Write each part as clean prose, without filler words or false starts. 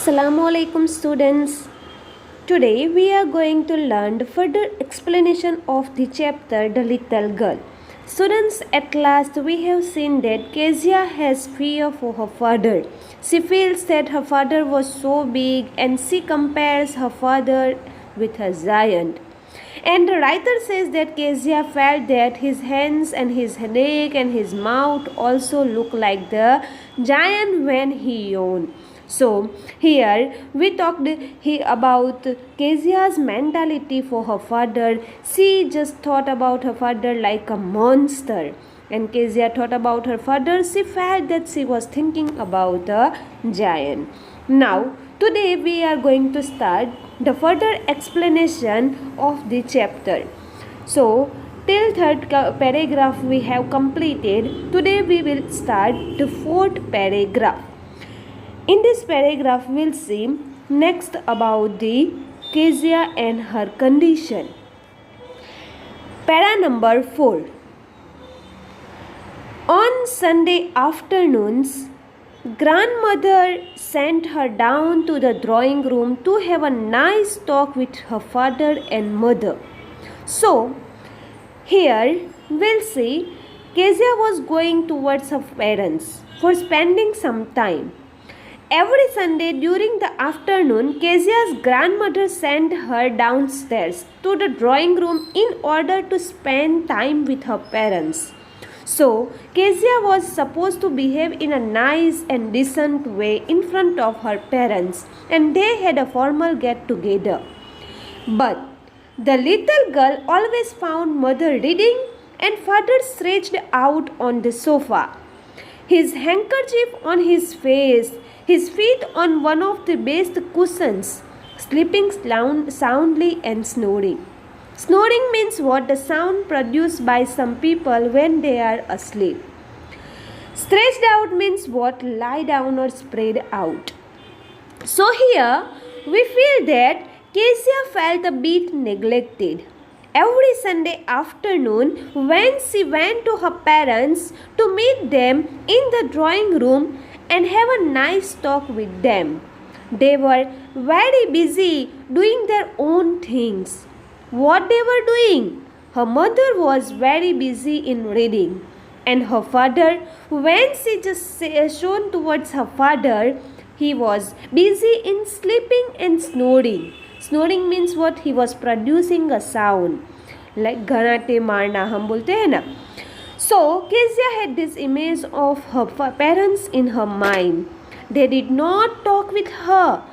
Assalamu alaikum students. Today we are going to learn the further explanation of the chapter The Little Girl. Students, at last we have seen that Kezia has fear for her father. She feels that her father was so big and she compares her father with a giant. And the writer says that Kezia felt that his hands and his neck and his mouth also look like the giant when he yawned. So here we talked about Kezia's mentality for her father. She just thought about her father like a monster. And Kezia thought about her father. She felt that she was thinking about a giant. Now today we are going to start the further explanation of the chapter. So till third paragraph we have completed. Today we will start the fourth paragraph. In this paragraph, we'll see next about the Kezia and her condition. Para number 4. On Sunday afternoons, grandmother sent her down to the drawing room to have a nice talk with her father and mother. So, here we'll see Kezia was going towards her parents for spending some time. Every Sunday during the afternoon, Kezia's grandmother sent her downstairs to the drawing room in order to spend time with her parents. So, Kezia was supposed to behave in a nice and decent way in front of her parents, and they had a formal get-together. But the little girl always found mother reading and father stretched out on the sofa, his handkerchief on his face, his feet on one of the best cushions, sleeping soundly and snoring. Snoring means what? The sound produced by some people when they are asleep. Stretched out means what? Lie down or spread out. So here we feel that Kezia felt a bit neglected. Every Sunday afternoon when she went to her parents to meet them in the drawing room and have a nice talk with them, they were very busy doing their own things. What they were doing? Her mother was very busy in reading, and her father, when she just shone towards her father, he was busy in sleeping and snoring. Snoring means what? He was producing a sound like ganate marna hum bolte hai na. So Kezia had this image of her parents in her mind. They did not talk with her.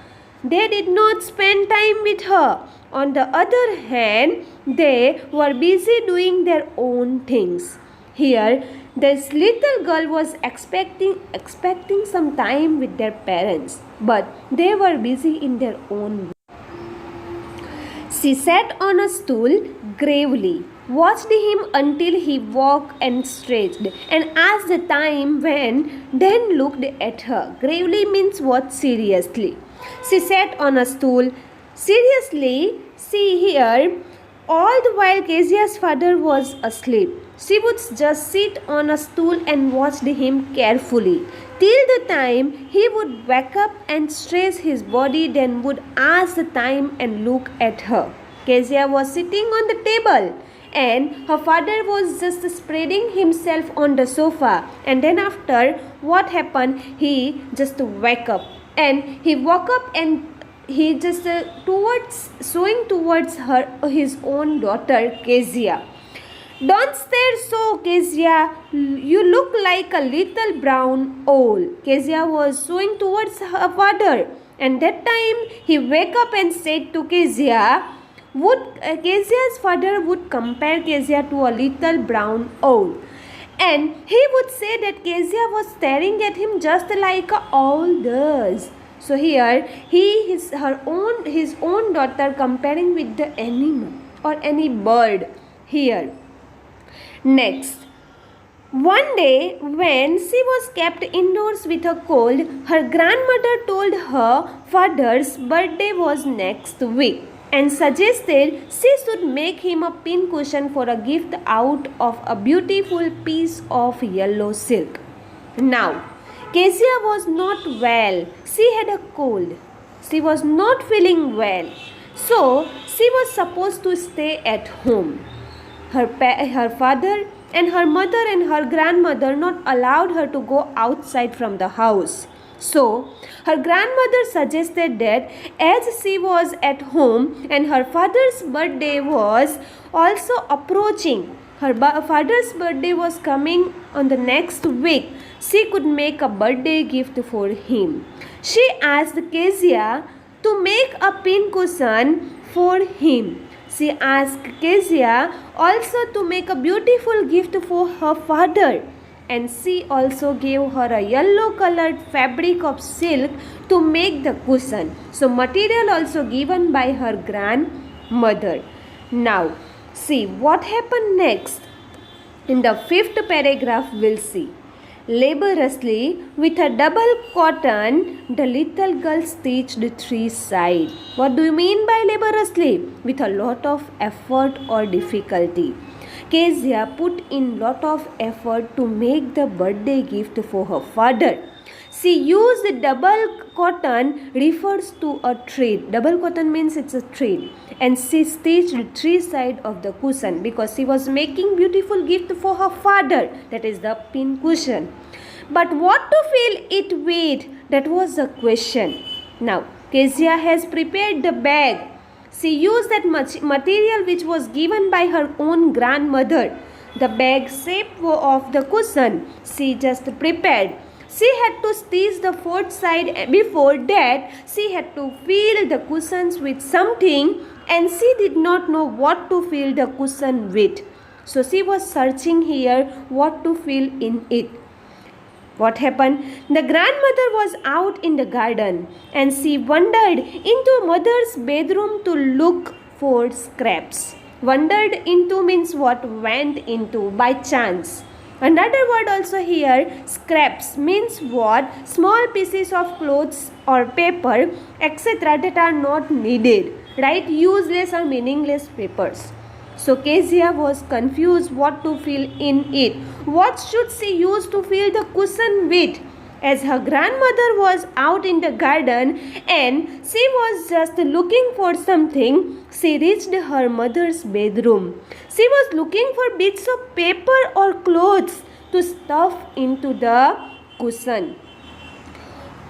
They did not spend time with her. On the other hand, they were busy doing their own things. Here, this little girl was expecting some time with their parents, but they were busy in their own way. She sat on a stool gravely, watched him until he walked and stretched, and asked the time when, then looked at her. Gravely means what? Seriously. She sat on a stool. Seriously, see here, all the while Kezia's father was asleep. She would just sit on a stool and watched him carefully till the time he would wake up and stretch his body, then would ask the time and look at her. Kezia was sitting on the table and her father was just spreading himself on the sofa, and then after what happened, he just woke up and he woke up and he just showing towards her his own daughter Kezia. Don't stare so, Kezia. You look like a little brown owl. Kezia was showing towards her father, and that time he wake up and said to Kezia, Kezia's father would compare Kezia to a little brown owl, and he would say that Kezia was staring at him just like a owl does. So here he is his own daughter comparing with the animal or any bird here. Next, one day when she was kept indoors with a cold, her grandmother told her father's birthday was next week and suggested she should make him a pincushion for a gift out of a beautiful piece of yellow silk. Now, Kezia was not well. She had a cold. She was not feeling well. So she was supposed to stay at home. Her father and her mother and her grandmother not allowed her to go outside from the house. So her grandmother suggested that as she was at home and her father's birthday was also approaching, her father's birthday was coming on the next week, she could make a birthday gift for him. She asked Kezia to make a pin cushion for him. She asked Kezia also to make a beautiful gift for her father, and she also gave her a yellow colored fabric of silk to make the cushion. So material also given by her grandmother. Now see what happened next. In the 5th paragraph we'll see. Laboriously, with a double cotton, the little girl stitched 3 sides. What do you mean by laboriously? With a lot of effort or difficulty. Kezia put in lot of effort to make the birthday gift for her father. She used double cotton refers to a thread. Double cotton means it's a thread. And she stitched 3 sides of the cushion because she was making beautiful gift for her father. That is the pin cushion. But what to fill it with? That was the question. Now, Kezia has prepared the bag. She used that material which was given by her own grandmother. The bag shape of the cushion she just prepared. She had to stitch the 4th side. Before that, she had to fill the cushions with something, and she did not know what to fill the cushion with. So she was searching here what to fill in it. What happened? The grandmother was out in the garden and she wandered into mother's bedroom to look for scraps. Wandered into means what? Went into by chance. Another word also here, scraps, means what? Small pieces of clothes or paper, etc. that are not needed, right? Useless or meaningless papers. So Kezia was confused what to fill in it. What should she use to fill the cushion with? As her grandmother was out in the garden and she was just looking for something, she reached her mother's bedroom. She was looking for bits of paper or clothes to stuff into the cushion.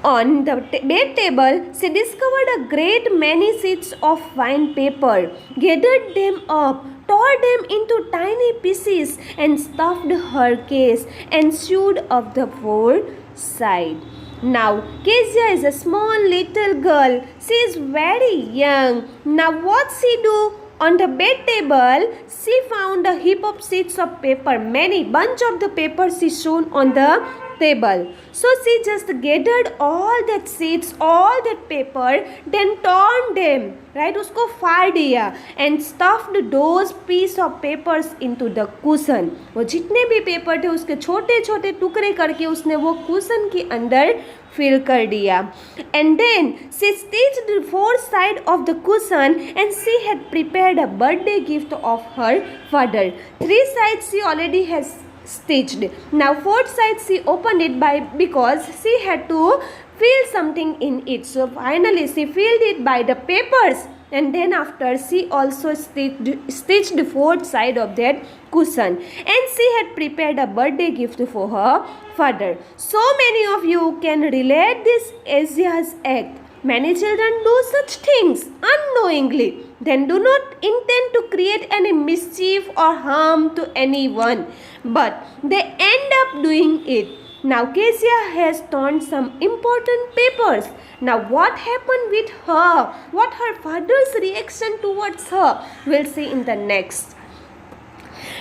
On the bed table, she discovered a great many sheets of fine paper, gathered them up, tore them into tiny pieces and stuffed her case and sewed up the 4 sides. Now, Kezia is a small little girl. She is very young. Now, what she do? On the bed table, she found a heap of sheets of paper. Many bunch of the paper she shown on the table. So she just gathered all that sheets, all that paper, then torn them, right? उसको फाड़ दिया and stuffed those piece of papers into the cushion. वो जितने भी paper थे उसके छोटे छोटे टुकड़े करके उसने वो cushion के अंदर fill कर दिया. And then she stitched the 4 sides of the cushion and she had prepared a birthday gift of her father. 3 sides she already has stitched. Now 4th side she opened it because she had to fill something in it. So finally she filled it by the papers, and then after she also stitched the 4th side of that cushion, and she had prepared a birthday gift for her father. So many of you can relate this Asia's act. Many children do such things unknowingly, then do not intend to create any mischief or harm to anyone, but they end up doing it. Now Kezia has torn some important papers. Now what happened with her? What her father's reaction towards her? We'll see in the next.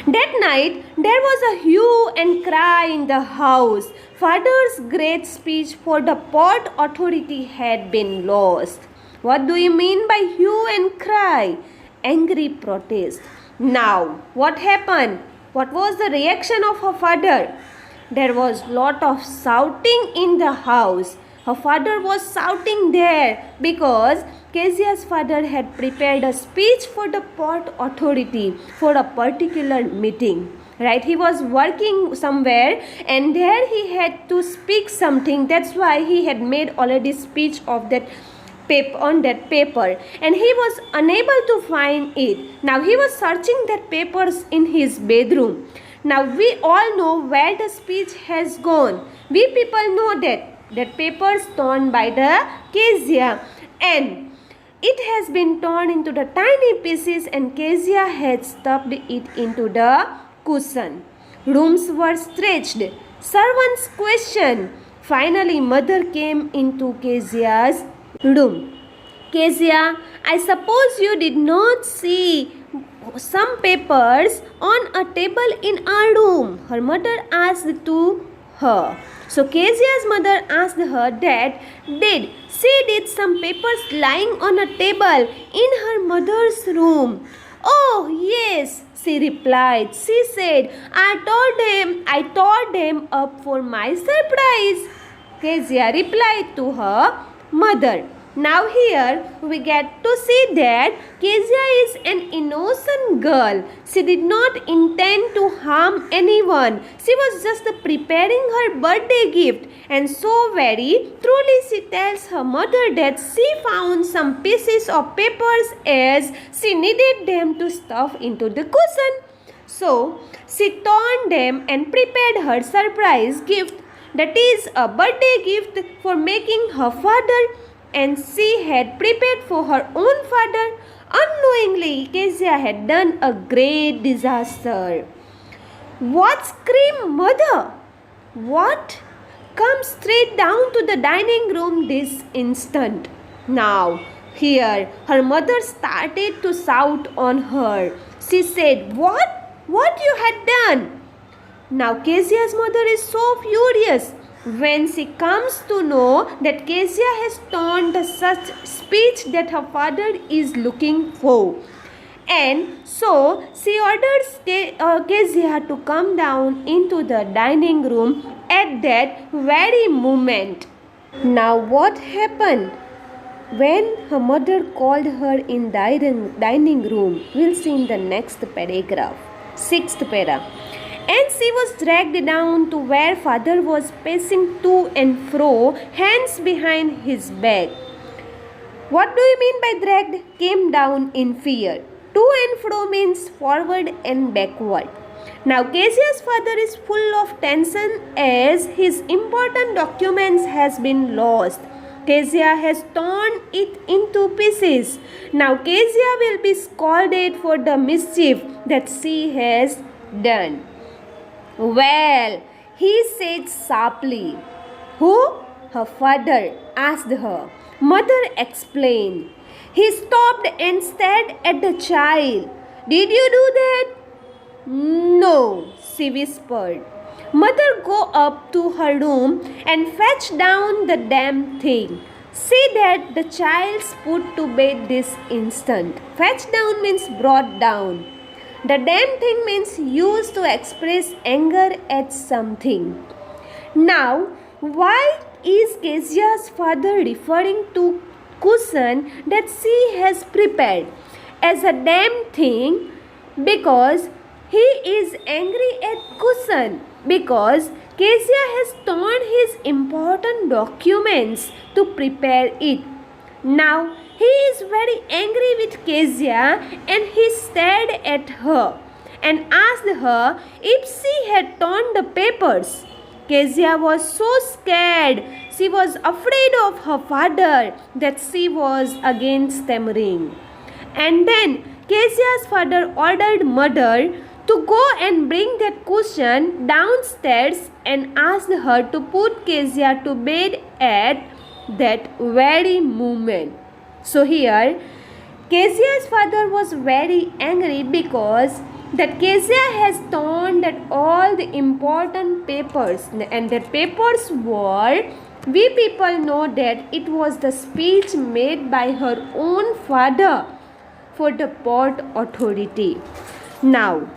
That night, there was a hue and cry in the house. Father's great speech for the port authority had been lost. What do you mean by hue and cry? Angry protest. Now, what happened? What was the reaction of her father? There was lot of shouting in the house. Her father was shouting there because Kezia's father had prepared a speech for the port authority for a particular meeting. Right? He was working somewhere and there he had to speak something. That's why he had made already speech of that paper, and he was unable to find it. Now he was searching that papers in his bedroom. Now we all know where the speech has gone. We people know that papers torn by the Kezia, and it has been torn into the tiny pieces, and Kezia had stuffed it into the cushion. Rooms were stretched. Servants questioned. Finally, mother came into Kezia's room. Kezia, I suppose you did not see some papers on a table in our room, her mother asked to her. So Kezia's mother asked her that did she did some papers lying on a table in her mother's room. Oh yes, she replied. She said, I tore them up for my surprise. Kezia replied to her mother. Now here we get to see that Kezia is an innocent girl. She did not intend to harm anyone. She was just preparing her birthday gift, and so very truly she tells her mother that she found some pieces of papers as she needed them to stuff into the cushion. So she torn them and prepared her surprise gift, that is a birthday gift for making her father, and she had prepared for her own father. Unknowingly, Kezia had done a great disaster. What? Screamed mother. What? Come straight down to the dining room this instant. Now, here, her mother started to shout on her. She said, What? What you had done? Now, Kezia's mother is so furious when she comes to know that Kezia has torn the such speech that her father is looking for. And so she orders Kezia to come down into the dining room at that very moment. Now what happened? When her mother called her in dining room, we'll see in the next paragraph, 6th para. And she was dragged down to where father was pacing to and fro, hands behind his back. What do you mean by dragged? Came down in fear. To and fro means forward and backward. Now Kezia's father is full of tension as his important documents has been lost. Kezia has torn it into pieces. Now Kezia will be scolded for the mischief that she has done. Well, he said sharply. Who? Her father asked her. Mother explained. He stopped and stared at the child. Did you do that? No, she whispered. Mother, go up to her room and fetch down the damn thing. See that the child's put to bed this instant. Fetch down means brought down. The damn thing means used to express anger at something. Now, why is Kezia's father referring to cushion that she has prepared as a damn thing? Because he is angry at cushion because Kezia has torn his important documents to prepare it. Now, he is very angry with Kezia and he stared at her and asked her if she had torn the papers. Kezia was so scared. She was afraid of her father that she was again stammering. And then Kezia's father ordered mother to go and bring that cushion downstairs and asked her to put Kezia to bed at that very moment. So here, Kezia's father was very angry because that Kezia has torn that all the important papers, and that papers were, we people know that it was the speech made by her own father for the port authority. Now,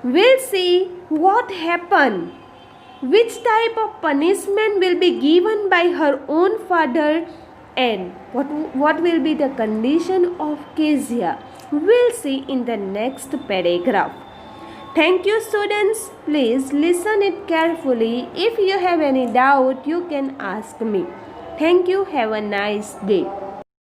we'll see what happened. Which type of punishment will be given by her own father, and what will be the condition of Kezia? We'll see in the next paragraph. Thank you, students. Please listen it carefully. If you have any doubt, you can ask me. Thank you. Have a nice day.